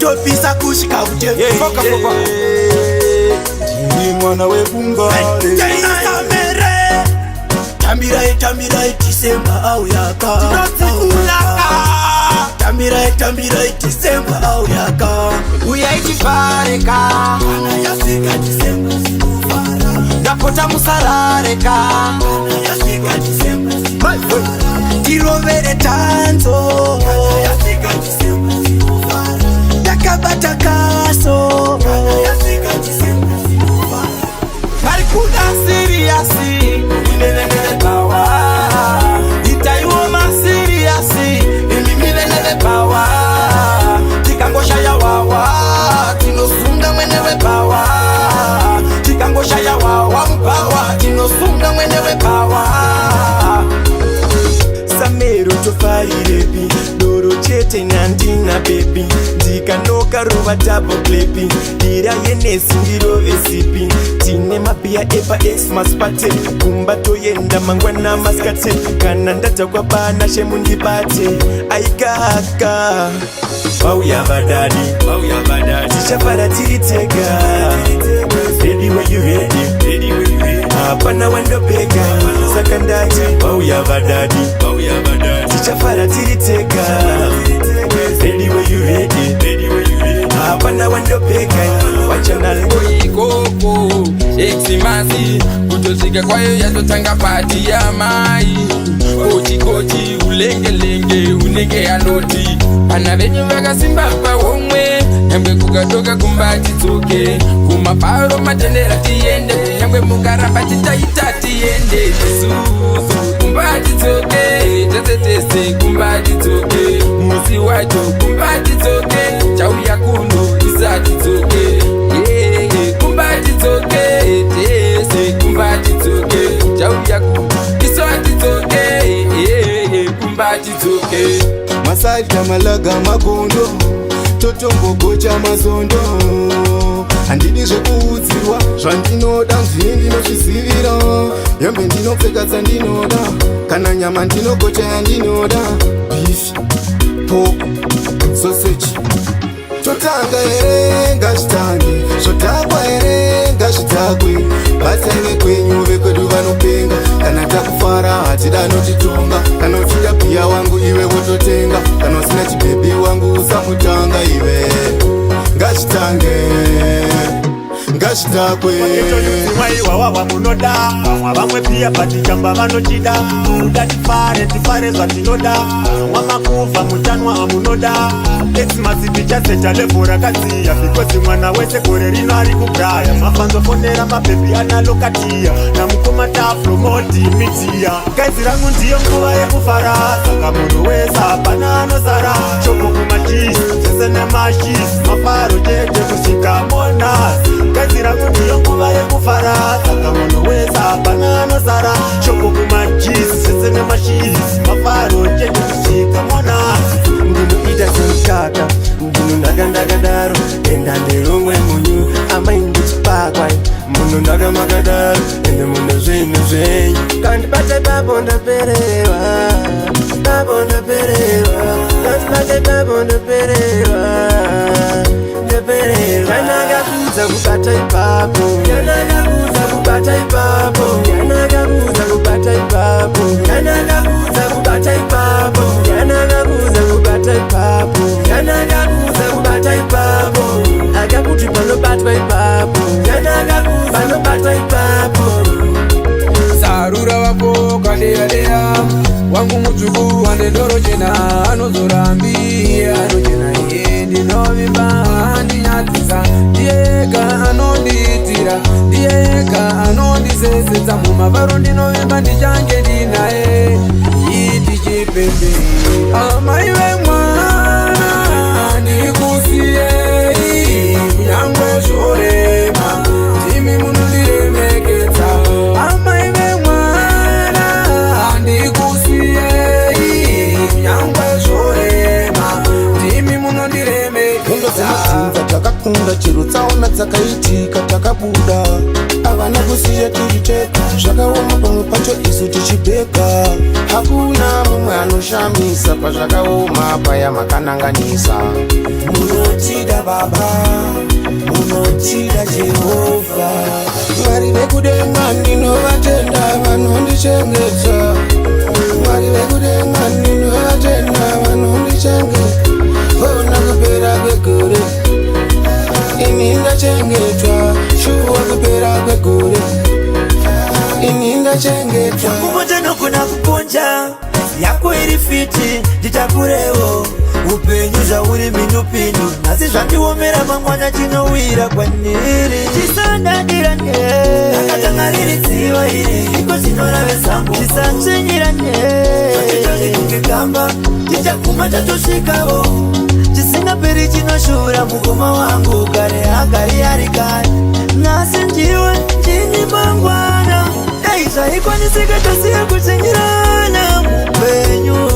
kutopisa kusika uje Foka Jini mwana wekumbare Tambirai Disemba au yaka Tambirai Disemba au yaka Uyaichifareka Yasika Disemba sinufara Napota musarareka Yasika Disemba sinufara Tirovere tanzo Yasika Disemba sinufara Takabata kaso Yasika Disemba sinufara Karikuda siriasi Imelelele bawa Itaiwoma siriasi Imelelele bawa Tikangosha ya wawa Tinosunga mwenewe bawa Tikangosha ya wawa mpawa Tinosunga mwenewe bawa Samero tofairepi Doro chete nandina baby Ndikanoka rova double clipping Dira yenesi ndiro esipi Tine mapia epa Xmas pate Kumba toyenda mangwana maskate Kana ndata kwa bana shemu ndipate Aikaka Wauya badadi Tichafara tiritega Ready when you ready Apana wendo pega Sakandati Wauya badadi Tichafara tiritega Ready when you ready Apana wendo pega Wachanal Koko Eximasi Kutosika kwa yo yazotanga pati ya mai Kochi ulenge unenge aloti Pana venye waka simbapa wongwe Nyambe kukatoka kumbati toke Kumaparo matendera tiende Nyambe mukaramba chitaita tiende Susu kumbati toke Tese kumbati toke Musi wacho kumbati toke Chau ya kundo isati toke Kumbati toke Tese kumbati toke Chau ya kundo isati toke Kumbati toke Masaita malaga makondo Totombogo cha mazondo Handidi zvekuudzirwa Zvandinoda nzvini ndinozvizivira Yembe ndinopfeka dzandinoda Kana nyama ndinogocha yandinoda Beef, pork, sausage Totanga ere ngazvitange Zvotakwa ere ngazvitakwe Bataine kwenyu vekwedu vanopenga Kana takufara hatida notitonga Kana uchida pia wangu iwe wototenga Kana usina chibebi wangu usamutanga iwe Ngazvitange Ngazvitakwe Wawa munoda Wamwe pia patichamba vanochida Muda tifare zvatinoda Wamakuva muchanwa amunoda Xmas tichaseta levo rakadziya Because mwana wese gore rino ari kubraya Mafanzofonera mabebi analokatia Namukoma taflomoti mitia Gaizi rangu ndiyo nguva yekufara Saka munhu wese hapana anosara Shoko kumachisi Sese nemashisi Mafaro chete kusvika monasi Gaizi rangu ndiyo nguva yekufara Saka munhu wese hapana anosara Shoko kumachisi Sese nemashisi Mafaro chete kusvika monasi Ndinoita semutaka Ndino ndakadaro Enda nderomwe munyu Amaindi chipakwa Muno ndakamakadaro Ende muno zvenyu zvenyu Kandibate babo ndaperewa Kandibate babo ndaperewa Yanakakuza kubata ipapo Yanakakuza kubata ipapo Yanakakuza kubata ipapo Yanakakuza kubata ipapo Yanakakuza kubata ipapo Yanakakuza kubata ipapo Akakuti panobatwa ipapo Yanakakuza panobatwa ipapo Sarura wapo kadea Wangu mutuku wande doro jena Anozorambi Anojena yendi novimba Andi nyatisa Dieka anonditira Dieka anondiseseta Mumavaro ndinovimba ndichange dinae Yiti chipembe Amaiwe mwana Ndikusie Nyangwe shorema Timi munundiremeketa Amaiwe mwana Ndikusie Nyangwe shorema Timi munundiremeketa Takakunda chiro tsaona tsakaitika zvakabuda avana kusiya tichiteka zvakaoma pamwe pacho isu tichibheka hakuna mumwe anoshamisa pazvakaoma paya makananganisa munotida baba munotida Jehovha Mwari vekudenga ndinovatenda vanondichengeta Mwari vekudenga ndinovatenda vanondichengeta Vona kupera kwegore ini ndachengetwa shuwa kupera kwegore ini ndachengetwa kuponja nokuna kuponja yako iri fiti nditakurewo upenyu zvauri minupindu nhasi zvandiomera mangwana chinowira kwaniri tisandadirane akatanga riri dziva iri iko zinorave zangu tisatsvenyirane vatitozvikungegamba tichaguma tatosvikawo chisingaperi chinoshura mukoma wangu kare agari ari kare nhasi ndiwe ndini mangwana dai zvaikwanisika tosiya kutsenyerana mupenyu